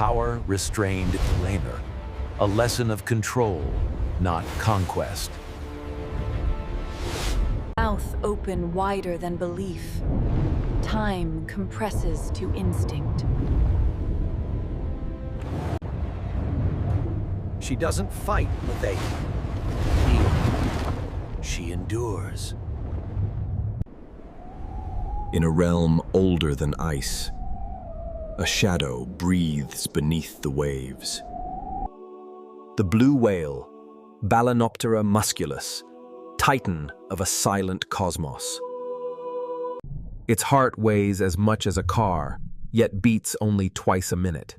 power restrained lamer, a lesson of control, not conquest. Mouth open wider than belief. Time compresses to instinct. She doesn't fight, but they heal. She endures. In a realm older than ice, a shadow breathes beneath the waves. The blue whale, Balanoptera musculus, titan of a silent cosmos. Its heart weighs as much as a car, yet beats only twice a minute.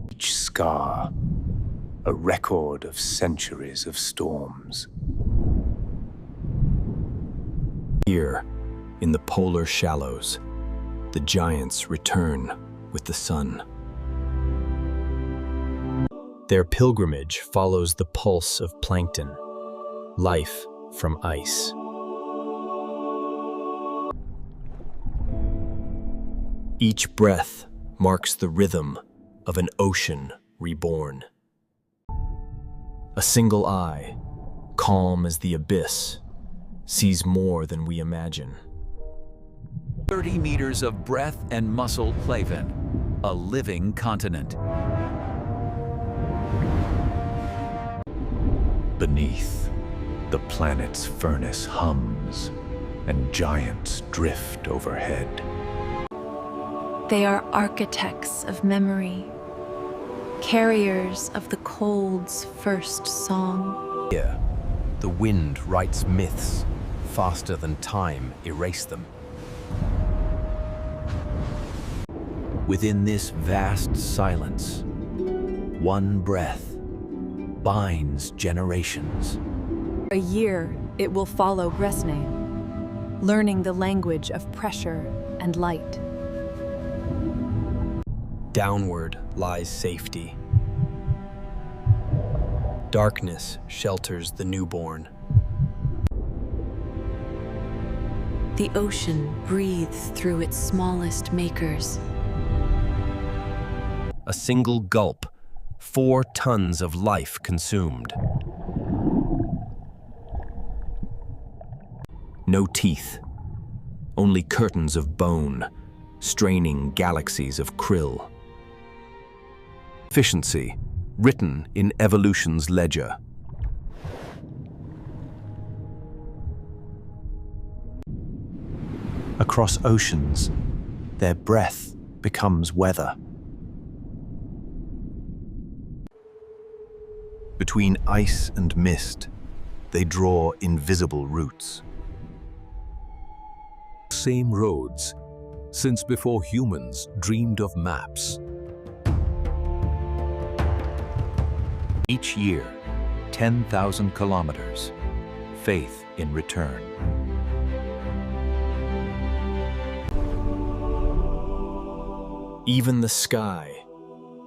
Each scar, a record of centuries of storms. Here, in the polar shallows, the giants return with the sun. Their pilgrimage follows the pulse of plankton, life from ice. Each breath marks the rhythm of an ocean reborn. A single eye, calm as the abyss, sees more than we imagine. 30 meters of breath and muscle playven, a living continent. Beneath, the planet's furnace hums, and giants drift overhead. They are architects of memory, carriers of the cold's first song. Here, the wind writes myths faster than time erased them. Within this vast silence, one breath binds generations. A year, it will follow Bresne, learning the language of pressure and light. Downward lies safety. Darkness shelters the newborn. The ocean breathes through its smallest makers. A single gulp, 4 tons of life consumed. No teeth, only curtains of bone, straining galaxies of krill. Efficiency, written in evolution's ledger. Across oceans, their breath becomes weather. Between ice and mist, they draw invisible roots. Same roads, since before humans dreamed of maps. Each year, 10,000 kilometers, faith in return. Even the sky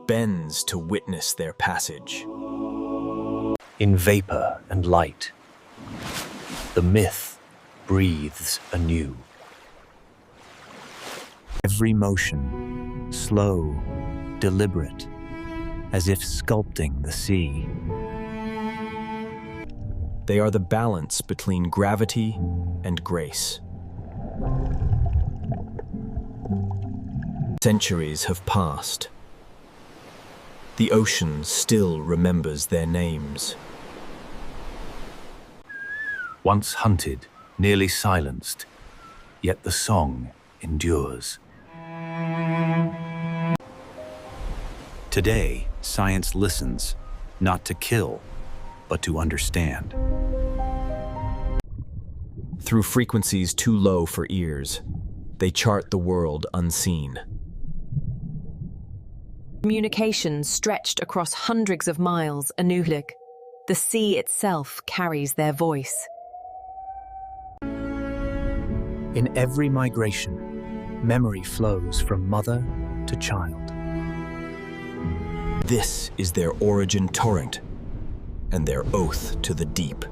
bends to witness their passage. In vapor and light, the myth breathes anew. Every motion, slow, deliberate, as if sculpting the sea. They are the balance between gravity and grace. Centuries have passed. The ocean still remembers their names. Once hunted, nearly silenced, yet the song endures. Today, science listens, not to kill, but to understand. Through frequencies too low for ears, they chart the world unseen. Communication stretched across hundreds of miles, Anuhlik. The sea itself carries their voice. In every migration, memory flows from mother to child. This is their origin torrent and their oath to the deep.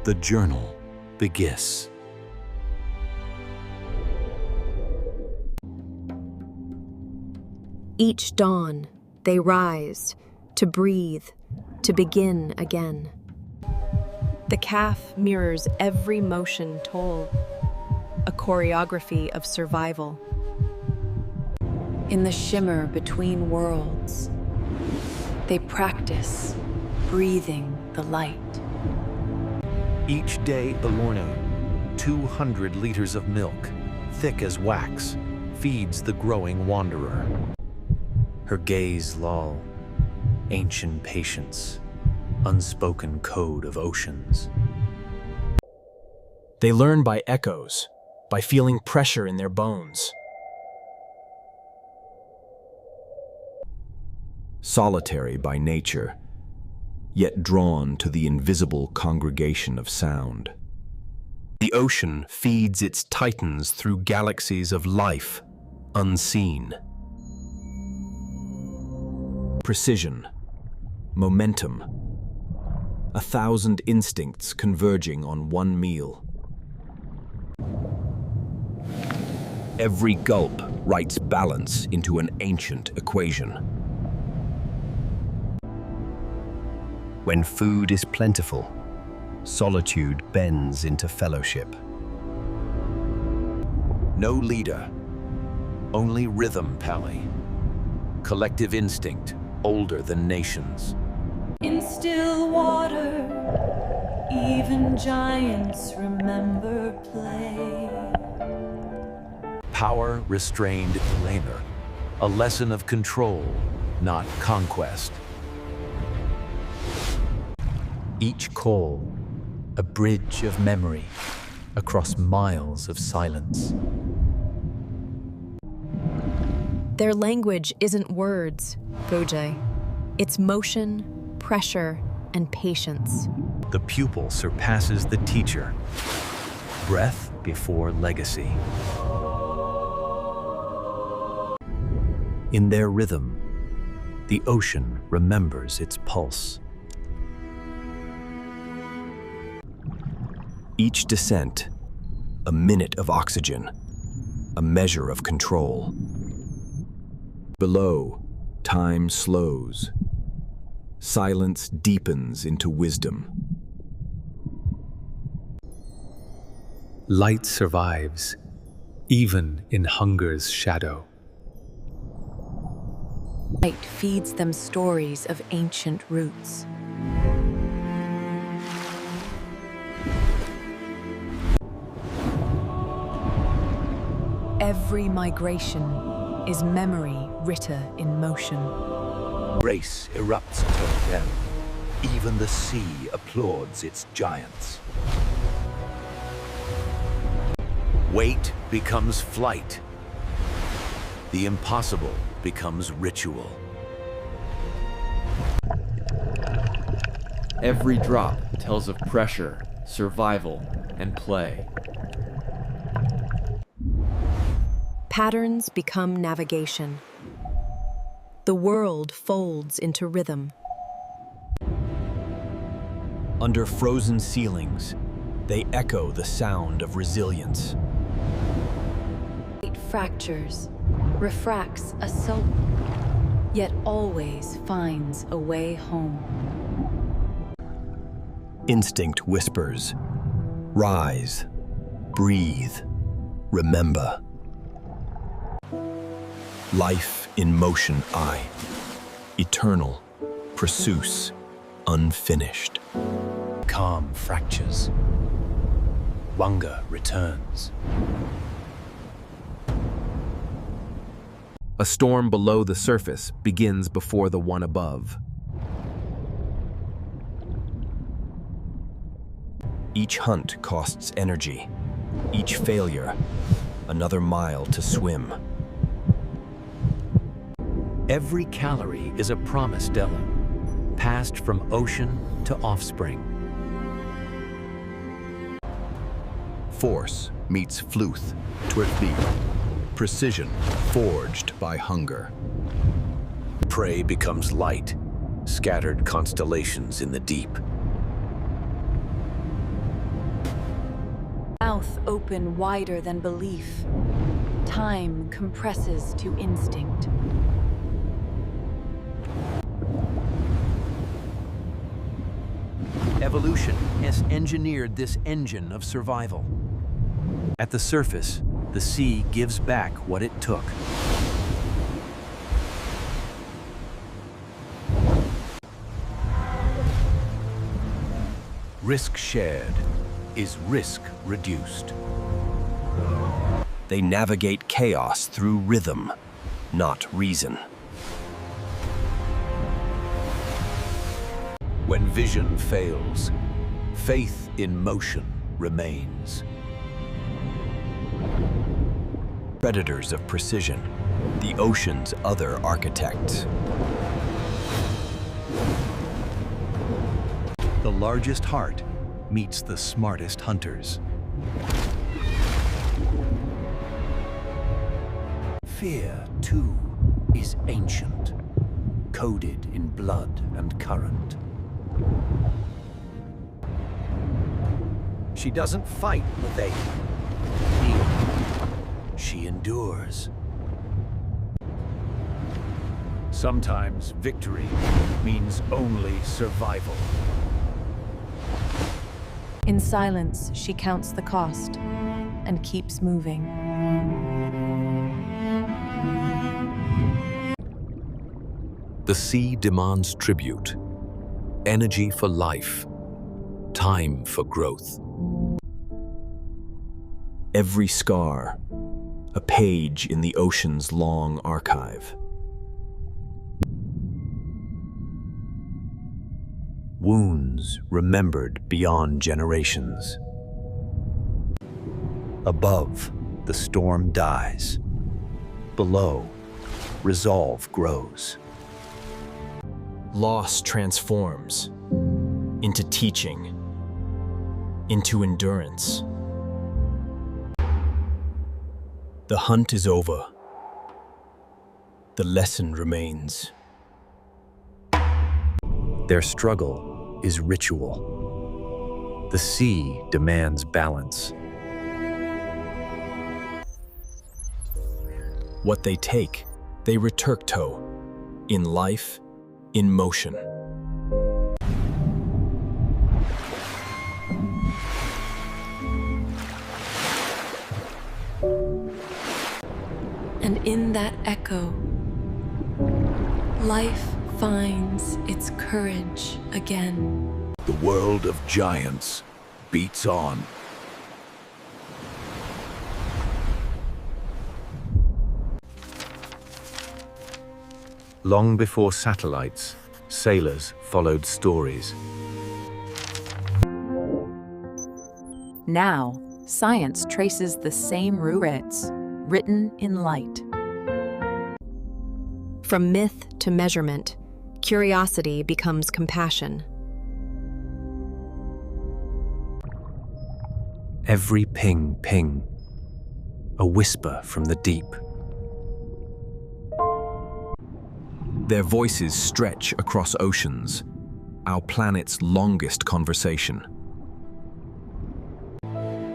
The journal, begis. Each dawn, they rise, to breathe, to begin again. The calf mirrors every motion toll, a choreography of survival. In the shimmer between worlds, they practice breathing the light. Each day, Elorna, 200 liters of milk, thick as wax, feeds the growing wanderer. Her gaze lull, ancient patience, unspoken code of oceans. They learn by echoes, by feeling pressure in their bones. Solitary by nature, yet drawn to the invisible congregation of sound. The ocean feeds its titans through galaxies of life, unseen. Precision, momentum, 1,000 instincts converging on one meal. Every gulp writes balance into an ancient equation. When food is plentiful, solitude bends into fellowship. No leader, only rhythm, Pally. Collective instinct, older than nations. In still water, even giants remember play. Power restrained Elena, a lesson of control, not conquest. Each call, a bridge of memory across miles of silence. Their language isn't words, Gojay. It's motion, pressure, and patience. The pupil surpasses the teacher. Breath before legacy. In their rhythm, the ocean remembers its pulse. Each descent, a minute of oxygen, a measure of control. Below, time slows. Silence deepens into wisdom. Light survives, even in hunger's shadow. Light feeds them stories of ancient roots. Every migration is memory written in motion. Grace erupts at them. Even the sea applauds its giants. Wait becomes flight. The impossible becomes ritual. Every drop tells of pressure, survival, and play. Patterns become navigation. The world folds into rhythm. Under frozen ceilings, they echo the sound of resilience. It fractures, refracts a soul, yet always finds a way home. Instinct whispers, rise, breathe, remember. Life in motion, eternal, pursues, unfinished. Calm fractures. Wanga returns. A storm below the surface begins before the one above. Each hunt costs energy. Each failure, another mile to swim. Every calorie is a promise, Della, passed from ocean to offspring. Force meets fluth, twerfi. Precision forged by hunger. Prey becomes light, scattered constellations in the deep. mouth open wider than belief. Time compresses to instinct. Evolution has engineered this engine of survival. At the surface, the sea gives back what it took. Risk shared is risk reduced. They navigate chaos through rhythm, not reason. When vision fails, faith in motion remains. Predators of precision, the ocean's other architects. The largest heart meets the smartest hunters. Fear, too, is ancient, coded in blood and current. She doesn't fight with aim. She endures. Sometimes victory means only survival. In silence, she counts the cost and keeps moving. The sea demands tribute, energy for life, time for growth. Every scar, a page in the ocean's long archive. Wounds remembered beyond generations. Above, the storm dies. Below, resolve grows. Loss transforms into teaching, into endurance. The hunt is over. The lesson remains. Their struggle is ritual. The sea demands balance. What they take, they returcto, in life, in motion. And in that echo, life finds its courage again. The world of giants beats on. Long before satellites, sailors followed stories. Now, science traces the same roots, written in light. From myth to measurement, curiosity becomes compassion. Every ping, ping, a whisper from the deep. Their voices stretch across oceans, our planet's longest conversation.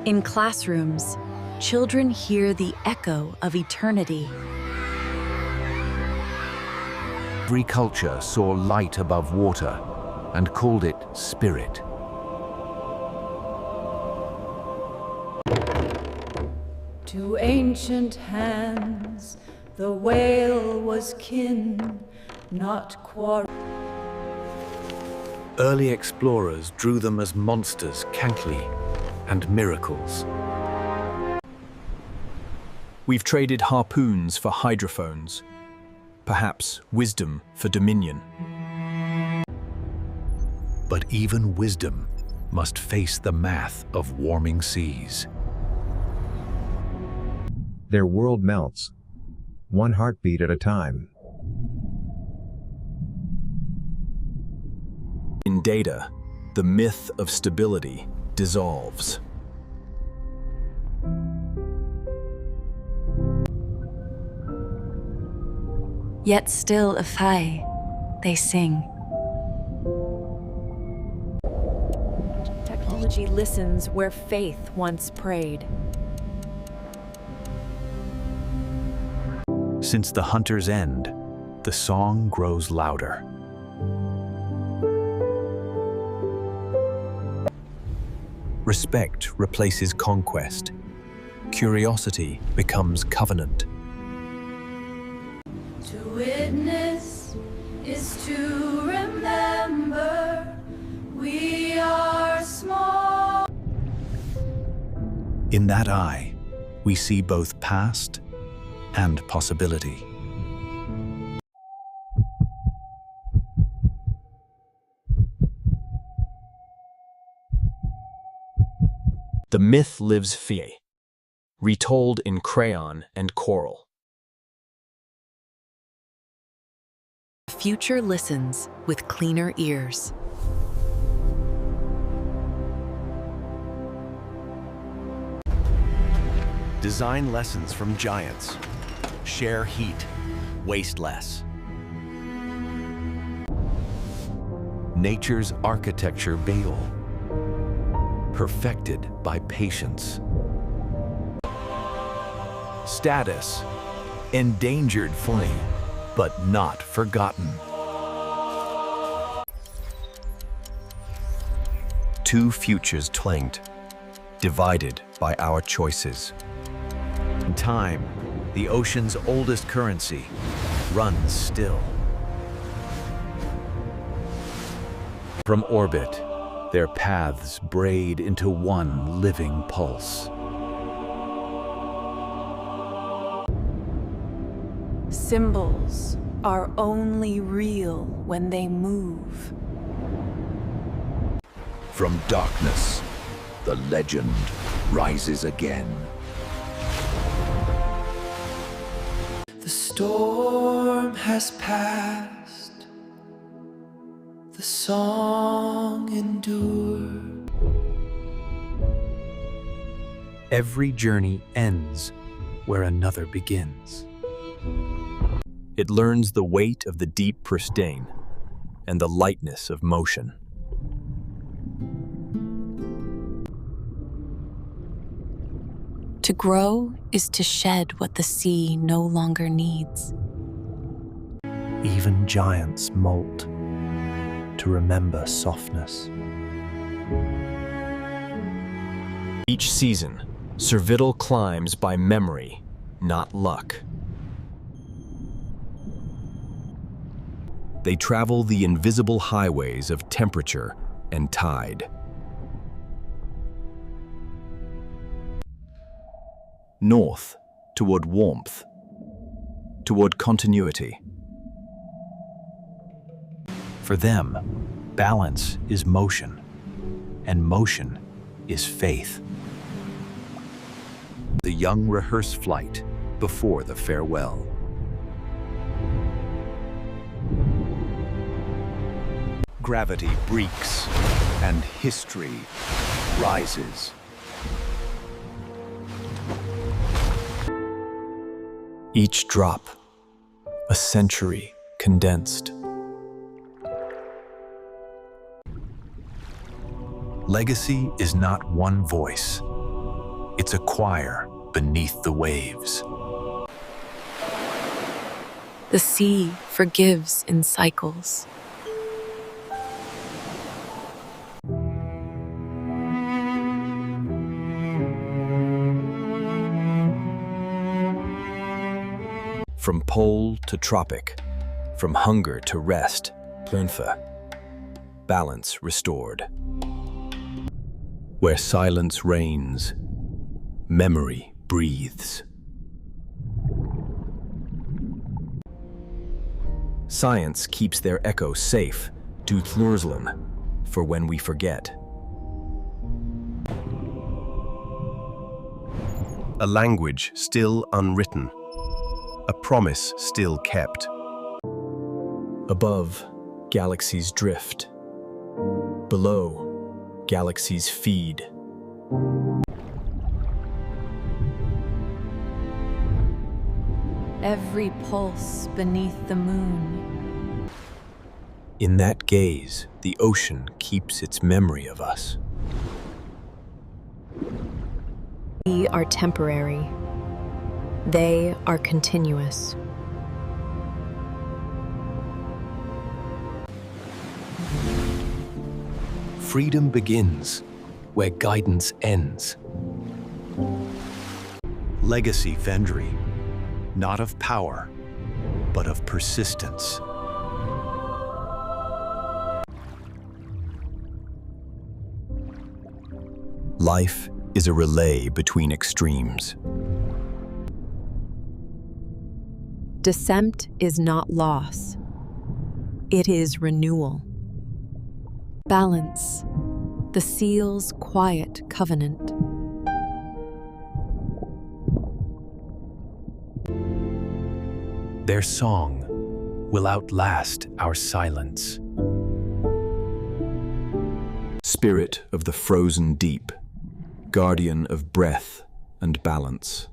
In classrooms, children hear the echo of eternity. Every culture saw light above water and called it spirit. To ancient hands, the whale was kin, not quarrel. Early explorers drew them as monsters, cankly, and miracles. We've traded harpoons for hydrophones, perhaps wisdom for dominion. But even wisdom must face the math of warming seas. Their world melts, one heartbeat at a time. In data, the myth of stability dissolves. Yet still afai, they sing. Technology Biology listens where faith once prayed. Since the hunter's end, the song grows louder. Respect replaces conquest. Curiosity becomes covenant. To witness is to remember we are small. In that eye, we see both past and possibility. The myth lives fie, retold in crayon and coral. The future listens with cleaner ears. Design lessons from giants. Share heat. Waste less. Nature's architecture Babel, perfected by patience. Status, endangered flame, but not forgotten. Two futures twanged, divided by our choices. In time, the ocean's oldest currency runs still. From orbit, their paths braid into one living pulse. Symbols are only real when they move. From darkness, the legend rises again. The storm has passed, the song endured. Every journey ends where another begins. It learns the weight of the deep pristine and the lightness of motion. To grow is to shed what the sea no longer needs. Even giants molt to remember softness. Each season, Servidal climbs by memory, not luck. They travel the invisible highways of temperature and tide. North, toward warmth, toward continuity. For them, balance is motion, and motion is faith. The young rehearse flight before the farewell. Gravity breaks, and history rises. Each drop, a century condensed. Legacy is not one voice. It's a choir beneath the waves. The sea forgives in cycles. From pole to tropic, from hunger to rest, Plunfa, balance restored. Where silence reigns, memory breathes. Science keeps their echo safe, to Tlurslan, for when we forget. A language still unwritten, a promise still kept. Above, galaxies drift. Below, galaxies feed. Every pulse beneath the moon. In that gaze, the ocean keeps its memory of us. We are temporary. They are continuous. Freedom begins where guidance ends. Legacy Vendry, not of power, but of persistence. Life is a relay between extremes. Descent is not loss. It is renewal. Balance, the seal's quiet covenant. Their song will outlast our silence. Spirit of the frozen deep, guardian of breath and balance.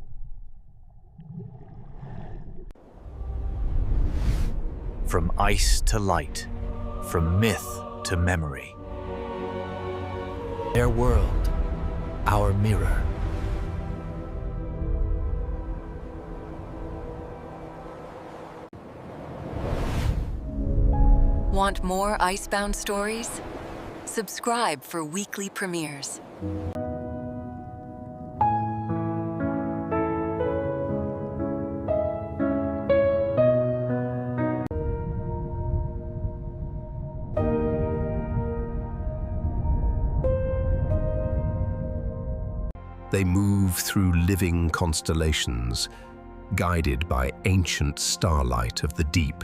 From ice to light, from myth to memory. Their world, our mirror. Want more ICEBOUND stories? Subscribe for weekly premieres. They move through living constellations, guided by ancient starlight of the deep.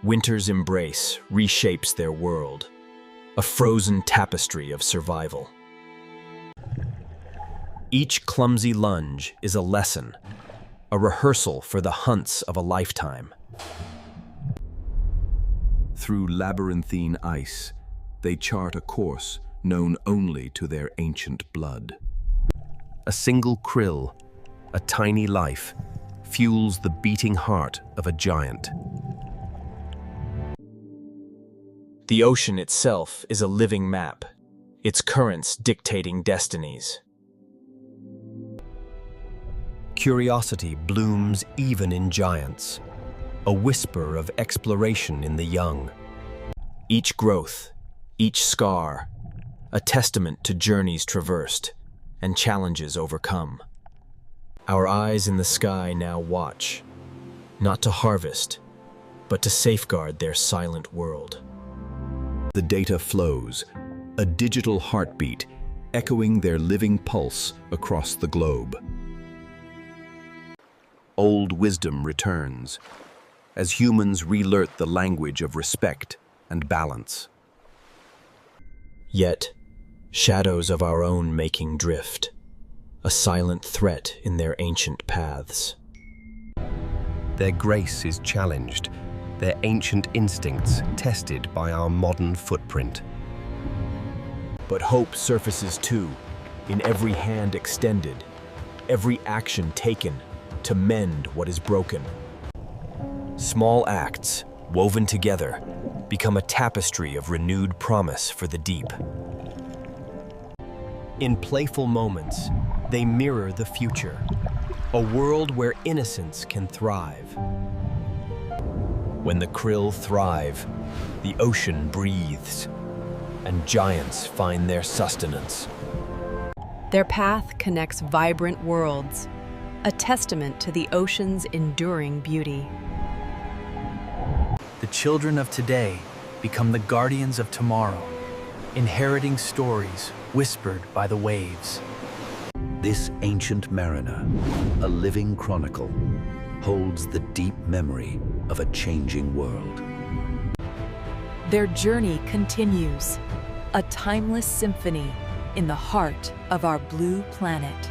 Winter's embrace reshapes their world, a frozen tapestry of survival. Each clumsy lunge is a lesson, a rehearsal for the hunts of a lifetime. Through labyrinthine ice, they chart a course known only to their ancient blood. A single krill, a tiny life, fuels the beating heart of a giant. The ocean itself is a living map, its currents dictating destinies. Curiosity blooms even in giants, a whisper of exploration in the young. Each growth, each scar, a testament to journeys traversed and challenges overcome. Our eyes in the sky now watch, not to harvest, but to safeguard their silent world. The data flows, a digital heartbeat echoing their living pulse across the globe. Old wisdom returns, as humans relearn the language of respect and balance. Yet, shadows of our own making drift, a silent threat in their ancient paths. Their grace is challenged, their ancient instincts tested by our modern footprint. But hope surfaces too, in every hand extended, every action taken to mend what is broken. Small acts, woven together, become a tapestry of renewed promise for the deep. In playful moments, they mirror the future, a world where innocence can thrive. When the krill thrive, the ocean breathes, and giants find their sustenance. Their path connects vibrant worlds, a testament to the ocean's enduring beauty. The children of today become the guardians of tomorrow, inheriting stories whispered by the waves. This ancient mariner, a living chronicle, holds the deep memory of a changing world. Their journey continues, a timeless symphony in the heart of our blue planet.